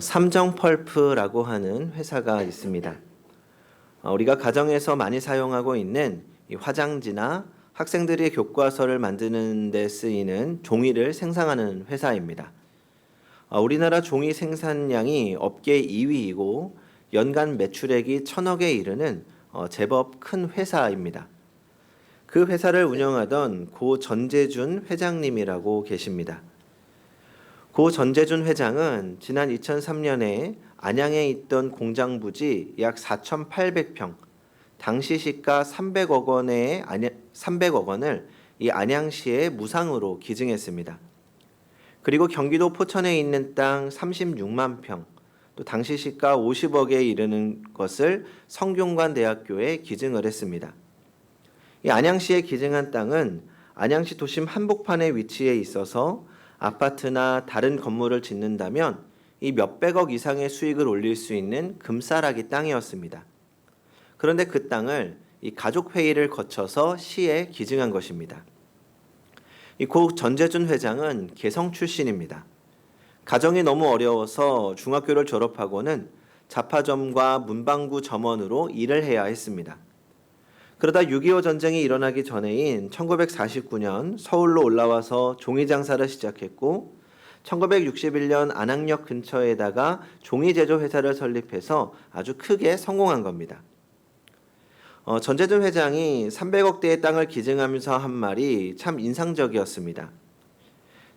삼정펄프라고 하는 회사가 있습니다. 우리가 가정에서 많이 사용하고 있는 이 화장지나 학생들이 교과서를 만드는 데 쓰이는 종이를 생산하는 회사입니다. 우리나라 종이 생산량이 업계 2위이고 연간 매출액이 1,000억에 이르는 제법 큰 회사입니다. 그 회사를 운영하던 고 전재준 회장님이라고 계십니다. 고 전재준 회장은 지난 2003년에 안양에 있던 공장 부지 약 4,800평, 당시 시가 300억 원을 이 안양시에 무상으로 기증했습니다. 그리고 경기도 포천에 있는 땅 36만 평, 또 당시 시가 50억에 이르는 것을 성균관대학교에 기증을 했습니다. 이 안양시에 기증한 땅은 안양시 도심 한복판에 위치해 있어서 아파트나 다른 건물을 짓는다면 이 몇백억 이상의 수익을 올릴 수 있는 금싸라기 땅이었습니다. 그런데 그 땅을 이 가족회의를 거쳐서 시에 기증한 것입니다. 이 고 전재준 회장은 개성 출신입니다. 가정이 너무 어려워서 중학교를 졸업하고는 잡화점과 문방구 점원으로 일을 해야 했습니다. 그러다 6.25 전쟁이 일어나기 전해인 1949년 서울로 올라와서 종이 장사를 시작했고 1961년 안학역 근처에다가 종이 제조 회사를 설립해서 아주 크게 성공한 겁니다. 전재준 회장이 300억대의 땅을 기증하면서 한 말이 참 인상적이었습니다.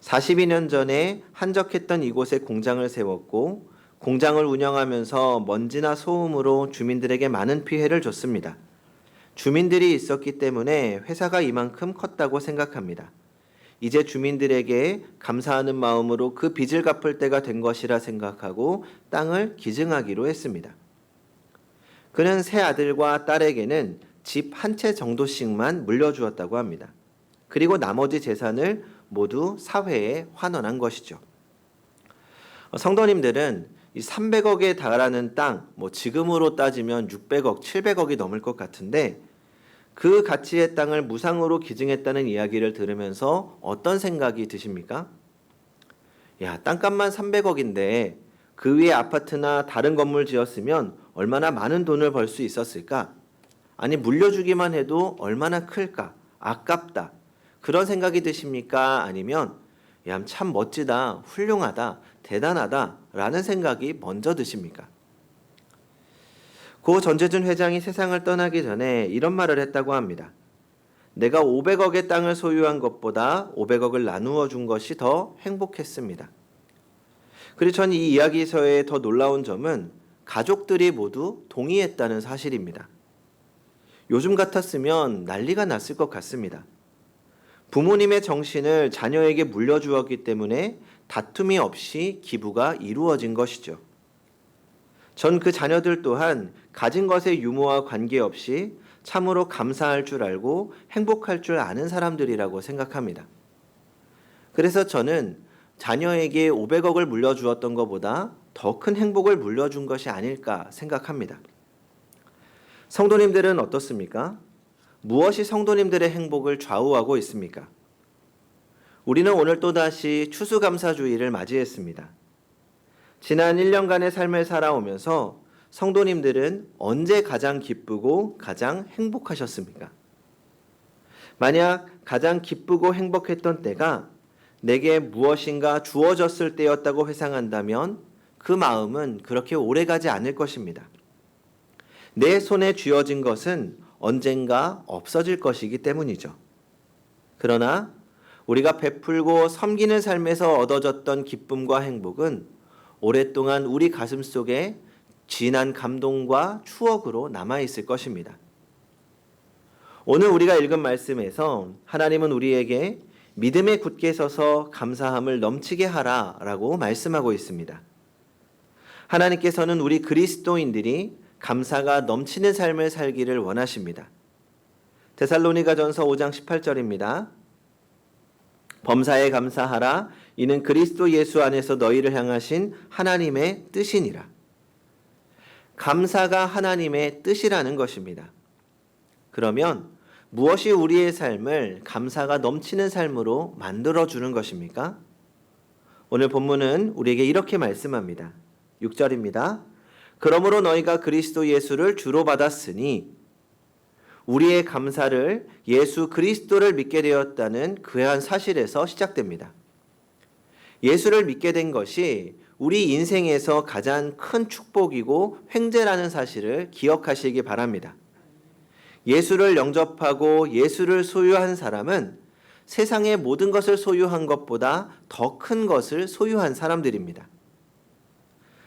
42년 전에 한적했던 이곳에 공장을 세웠고 공장을 운영하면서 먼지나 소음으로 주민들에게 많은 피해를 줬습니다. 주민들이 있었기 때문에 회사가 이만큼 컸다고 생각합니다. 이제 주민들에게 감사하는 마음으로 그 빚을 갚을 때가 된 것이라 생각하고 땅을 기증하기로 했습니다. 그는 세 아들과 딸에게는 집 한 채 정도씩만 물려주었다고 합니다. 그리고 나머지 재산을 모두 사회에 환원한 것이죠. 성도님들은 이 300억에 달하는 땅, 지금으로 따지면 600억, 700억이 넘을 것 같은데 그 가치의 땅을 무상으로 기증했다는 이야기를 들으면서 어떤 생각이 드십니까? 야, 땅값만 300억인데 그 위에 아파트나 다른 건물 지었으면 얼마나 많은 돈을 벌 수 있었을까? 아니, 물려주기만 해도 얼마나 클까? 아깝다. 그런 생각이 드십니까? 아니면 야, 참 멋지다, 훌륭하다, 대단하다 라는 생각이 먼저 드십니까? 고 전재준 회장이 세상을 떠나기 전에 이런 말을 했다고 합니다. 내가 500억의 땅을 소유한 것보다 500억을 나누어 준 것이 더 행복했습니다. 그리고 전 이 이야기서의 더 놀라운 점은 가족들이 모두 동의했다는 사실입니다. 요즘 같았으면 난리가 났을 것 같습니다. 부모님의 정신을 자녀에게 물려주었기 때문에 다툼이 없이 기부가 이루어진 것이죠. 전 그 자녀들 또한 가진 것의 유무와 관계없이 참으로 감사할 줄 알고 행복할 줄 아는 사람들이라고 생각합니다. 그래서 저는 자녀에게 500억을 물려주었던 것보다 더 큰 행복을 물려준 것이 아닐까 생각합니다. 성도님들은 어떻습니까? 무엇이 성도님들의 행복을 좌우하고 있습니까? 우리는 오늘 또다시 추수감사주의를 맞이했습니다. 지난 1년간의 삶을 살아오면서 성도님들은 언제 가장 기쁘고 가장 행복하셨습니까? 만약 가장 기쁘고 행복했던 때가 내게 무엇인가 주어졌을 때였다고 회상한다면 그 마음은 그렇게 오래가지 않을 것입니다. 내 손에 쥐어진 것은 언젠가 없어질 것이기 때문이죠. 그러나 우리가 베풀고 섬기는 삶에서 얻어졌던 기쁨과 행복은 오랫동안 우리 가슴 속에 진한 감동과 추억으로 남아있을 것입니다. 오늘 우리가 읽은 말씀에서 하나님은 우리에게 믿음에 굳게 서서 감사함을 넘치게 하라라고 말씀하고 있습니다. 하나님께서는 우리 그리스도인들이 감사가 넘치는 삶을 살기를 원하십니다. 데살로니가전서 5장 18절입니다. 범사에 감사하라. 이는 그리스도 예수 안에서 너희를 향하신 하나님의 뜻이니라. 감사가 하나님의 뜻이라는 것입니다. 그러면 무엇이 우리의 삶을 감사가 넘치는 삶으로 만들어주는 것입니까? 오늘 본문은 우리에게 이렇게 말씀합니다. 6절입니다. 그러므로 너희가 그리스도 예수를 주로 받았으니 우리의 감사를 예수 그리스도를 믿게 되었다는 그러한 사실에서 시작됩니다. 예수를 믿게 된 것이 우리 인생에서 가장 큰 축복이고 횡재라는 사실을 기억하시기 바랍니다. 예수를 영접하고 예수를 소유한 사람은 세상의 모든 것을 소유한 것보다 더 큰 것을 소유한 사람들입니다.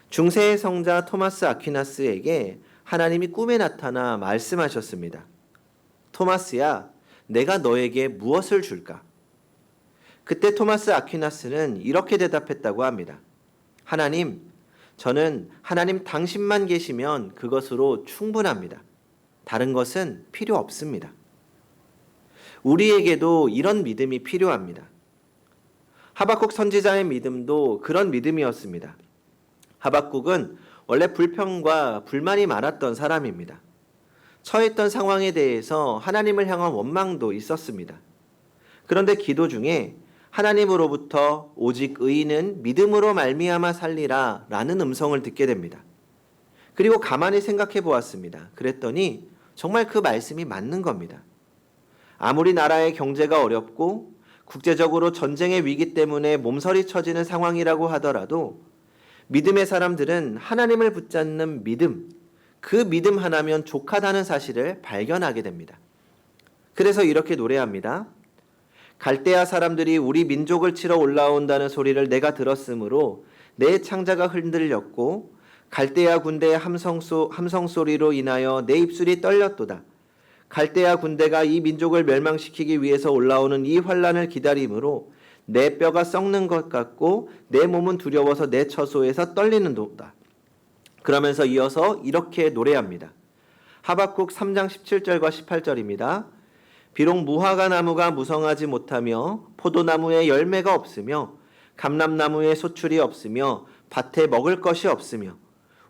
중세의 성자 토마스 아퀴나스에게 하나님이 꿈에 나타나 말씀하셨습니다. 토마스야, 내가 너에게 무엇을 줄까? 그때 토마스 아퀴나스는 이렇게 대답했다고 합니다. 하나님, 저는 하나님 당신만 계시면 그것으로 충분합니다. 다른 것은 필요 없습니다. 우리에게도 이런 믿음이 필요합니다. 하박국 선지자의 믿음도 그런 믿음이었습니다. 하박국은 원래 불평과 불만이 많았던 사람입니다. 처했던 상황에 대해서 하나님을 향한 원망도 있었습니다. 그런데 기도 중에 하나님으로부터 오직 의인은 믿음으로 말미암아 살리라 라는 음성을 듣게 됩니다. 그리고 가만히 생각해 보았습니다. 그랬더니 정말 그 말씀이 맞는 겁니다. 아무리 나라의 경제가 어렵고 국제적으로 전쟁의 위기 때문에 몸서리 쳐지는 상황이라고 하더라도 믿음의 사람들은 하나님을 붙잡는 믿음, 그 믿음 하나면 족하다는 사실을 발견하게 됩니다. 그래서 이렇게 노래합니다. 갈대아 사람들이 우리 민족을 치러 올라온다는 소리를 내가 들었으므로 내 창자가 흔들렸고 갈대아 군대의 함성 소리로 인하여 내 입술이 떨렸도다. 갈대아 군대가 이 민족을 멸망시키기 위해서 올라오는 이 환란을 기다림으로 내 뼈가 썩는 것 같고 내 몸은 두려워서 내 처소에서 떨리는도다. 그러면서 이어서 이렇게 노래합니다. 하박국 3장 17절과 18절입니다. 비록 무화과 나무가 무성하지 못하며 포도나무에 열매가 없으며 감람나무에 소출이 없으며 밭에 먹을 것이 없으며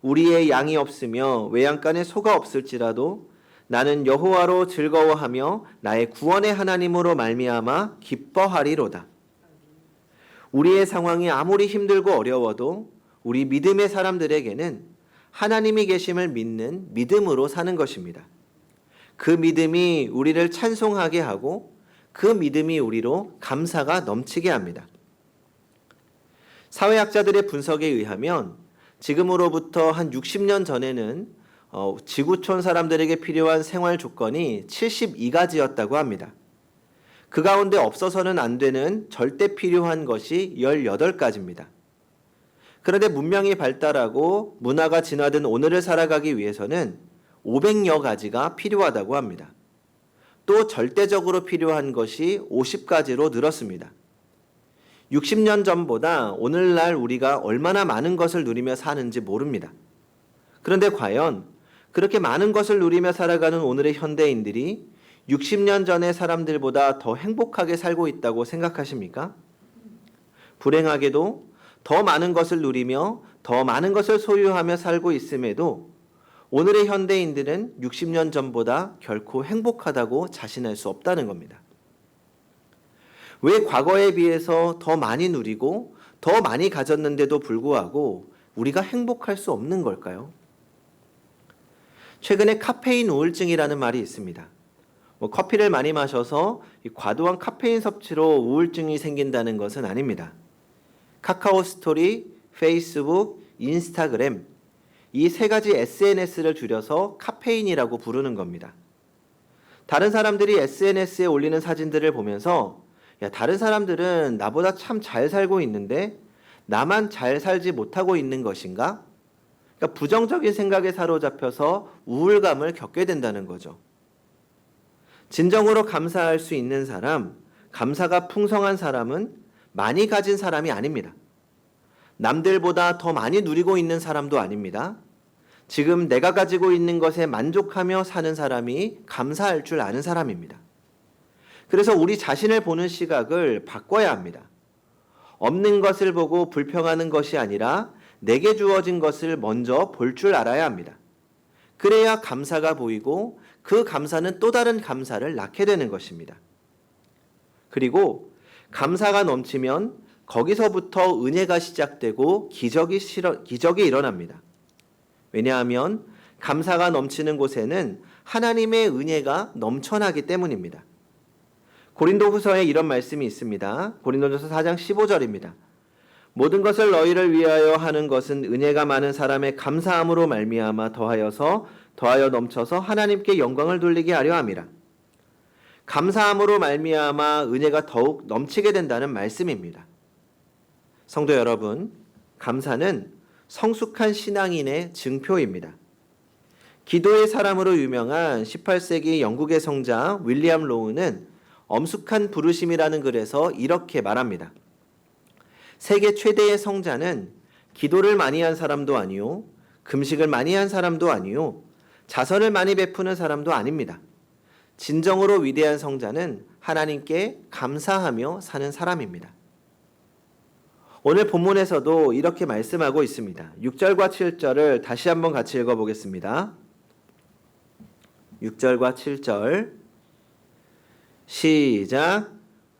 우리의 양이 없으며 외양간에 소가 없을지라도 나는 여호와로 즐거워하며 나의 구원의 하나님으로 말미암아 기뻐하리로다. 우리의 상황이 아무리 힘들고 어려워도 우리 믿음의 사람들에게는 하나님이 계심을 믿는 믿음으로 사는 것입니다. 그 믿음이 우리를 찬송하게 하고 그 믿음이 우리로 감사가 넘치게 합니다. 사회학자들의 분석에 의하면 지금으로부터 한 60년 전에는 지구촌 사람들에게 필요한 생활 조건이 72가지였다고 합니다. 그 가운데 없어서는 안 되는 절대 필요한 것이 18가지입니다. 그런데 문명이 발달하고 문화가 진화된 오늘을 살아가기 위해서는 500여 가지가 필요하다고 합니다. 또 절대적으로 필요한 것이 50가지로 늘었습니다. 60년 전보다 오늘날 우리가 얼마나 많은 것을 누리며 사는지 모릅니다. 그런데 과연 그렇게 많은 것을 누리며 살아가는 오늘의 현대인들이 60년 전의 사람들보다 더 행복하게 살고 있다고 생각하십니까? 불행하게도 더 많은 것을 누리며 더 많은 것을 소유하며 살고 있음에도 오늘의 현대인들은 60년 전보다 결코 행복하다고 자신할 수 없다는 겁니다. 왜 과거에 비해서 더 많이 누리고 더 많이 가졌는데도 불구하고 우리가 행복할 수 없는 걸까요? 최근에 카페인 우울증이라는 말이 있습니다. 커피를 많이 마셔서 과도한 카페인 섭취로 우울증이 생긴다는 것은 아닙니다. 카카오 스토리, 페이스북, 인스타그램 이 세 가지 SNS를 줄여서 카페인이라고 부르는 겁니다. 다른 사람들이 SNS에 올리는 사진들을 보면서 야, 다른 사람들은 나보다 참 잘 살고 있는데 나만 잘 살지 못하고 있는 것인가? 그러니까 부정적인 생각에 사로잡혀서 우울감을 겪게 된다는 거죠. 진정으로 감사할 수 있는 사람, 감사가 풍성한 사람은 많이 가진 사람이 아닙니다. 남들보다 더 많이 누리고 있는 사람도 아닙니다. 지금 내가 가지고 있는 것에 만족하며 사는 사람이 감사할 줄 아는 사람입니다. 그래서 우리 자신을 보는 시각을 바꿔야 합니다. 없는 것을 보고 불평하는 것이 아니라 내게 주어진 것을 먼저 볼 줄 알아야 합니다. 그래야 감사가 보이고 그 감사는 또 다른 감사를 낳게 되는 것입니다. 그리고 감사가 넘치면 거기서부터 은혜가 시작되고 기적이 일어납니다. 왜냐하면 감사가 넘치는 곳에는 하나님의 은혜가 넘쳐나기 때문입니다. 고린도후서에 이런 말씀이 있습니다. 고린도전서 4장 15절입니다. 모든 것을 너희를 위하여 하는 것은 은혜가 많은 사람의 감사함으로 말미암아 더하여 넘쳐서 하나님께 영광을 돌리게 하려 함이라. 감사함으로 말미암아 은혜가 더욱 넘치게 된다는 말씀입니다. 성도 여러분, 감사는 성숙한 신앙인의 증표입니다. 기도의 사람으로 유명한 18세기 영국의 성자 윌리엄 로우는 엄숙한 부르심이라는 글에서 이렇게 말합니다. 세계 최대의 성자는 기도를 많이 한 사람도 아니요, 금식을 많이 한 사람도 아니요, 자선을 많이 베푸는 사람도 아닙니다. 진정으로 위대한 성자는 하나님께 감사하며 사는 사람입니다. 오늘 본문에서도 이렇게 말씀하고 있습니다. 6절과 7절을 다시 한번 같이 읽어보겠습니다. 6절과 7절 시작.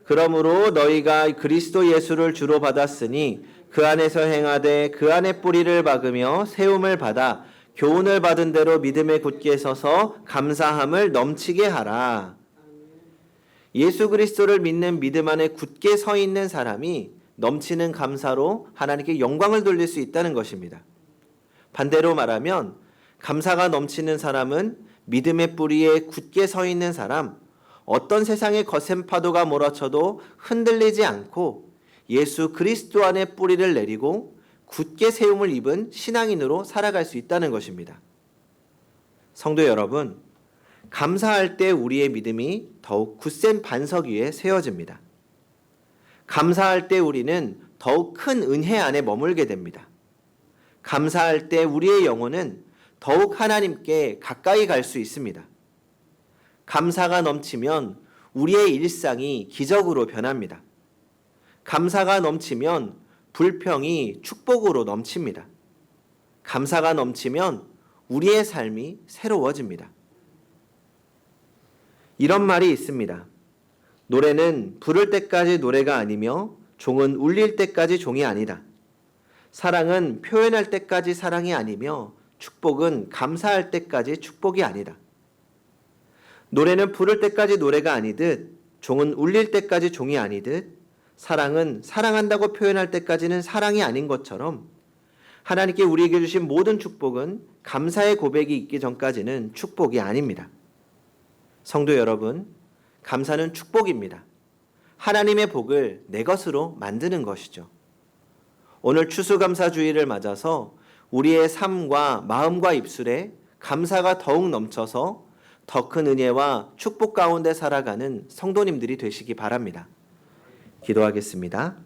그러므로 너희가 그리스도 예수를 주로 받았으니 그 안에서 행하되 그 안에 뿌리를 박으며 세움을 받아 교훈을 받은 대로 믿음에 굳게 서서 감사함을 넘치게 하라. 예수 그리스도를 믿는 믿음 안에 굳게 서 있는 사람이 넘치는 감사로 하나님께 영광을 돌릴 수 있다는 것입니다. 반대로 말하면 감사가 넘치는 사람은 믿음의 뿌리에 굳게 서 있는 사람, 어떤 세상의 거센 파도가 몰아쳐도 흔들리지 않고 예수 그리스도 안에 뿌리를 내리고 굳게 세움을 입은 신앙인으로 살아갈 수 있다는 것입니다. 성도 여러분, 감사할 때 우리의 믿음이 더욱 굳센 반석 위에 세워집니다. 감사할 때 우리는 더욱 큰 은혜 안에 머물게 됩니다. 감사할 때 우리의 영혼은 더욱 하나님께 가까이 갈 수 있습니다. 감사가 넘치면 우리의 일상이 기적으로 변합니다. 감사가 넘치면 불평이 축복으로 넘칩니다. 감사가 넘치면 우리의 삶이 새로워집니다. 이런 말이 있습니다. 노래는 부를 때까지 노래가 아니며 종은 울릴 때까지 종이 아니다. 사랑은 표현할 때까지 사랑이 아니며 축복은 감사할 때까지 축복이 아니다. 노래는 부를 때까지 노래가 아니듯 종은 울릴 때까지 종이 아니듯 사랑은 사랑한다고 표현할 때까지는 사랑이 아닌 것처럼 하나님께 우리에게 주신 모든 축복은 감사의 고백이 있기 전까지는 축복이 아닙니다. 성도 여러분, 감사는 축복입니다. 하나님의 복을 내 것으로 만드는 것이죠. 오늘 추수감사주의를 맞아서 우리의 삶과 마음과 입술에 감사가 더욱 넘쳐서 더 큰 은혜와 축복 가운데 살아가는 성도님들이 되시기 바랍니다. 기도하겠습니다.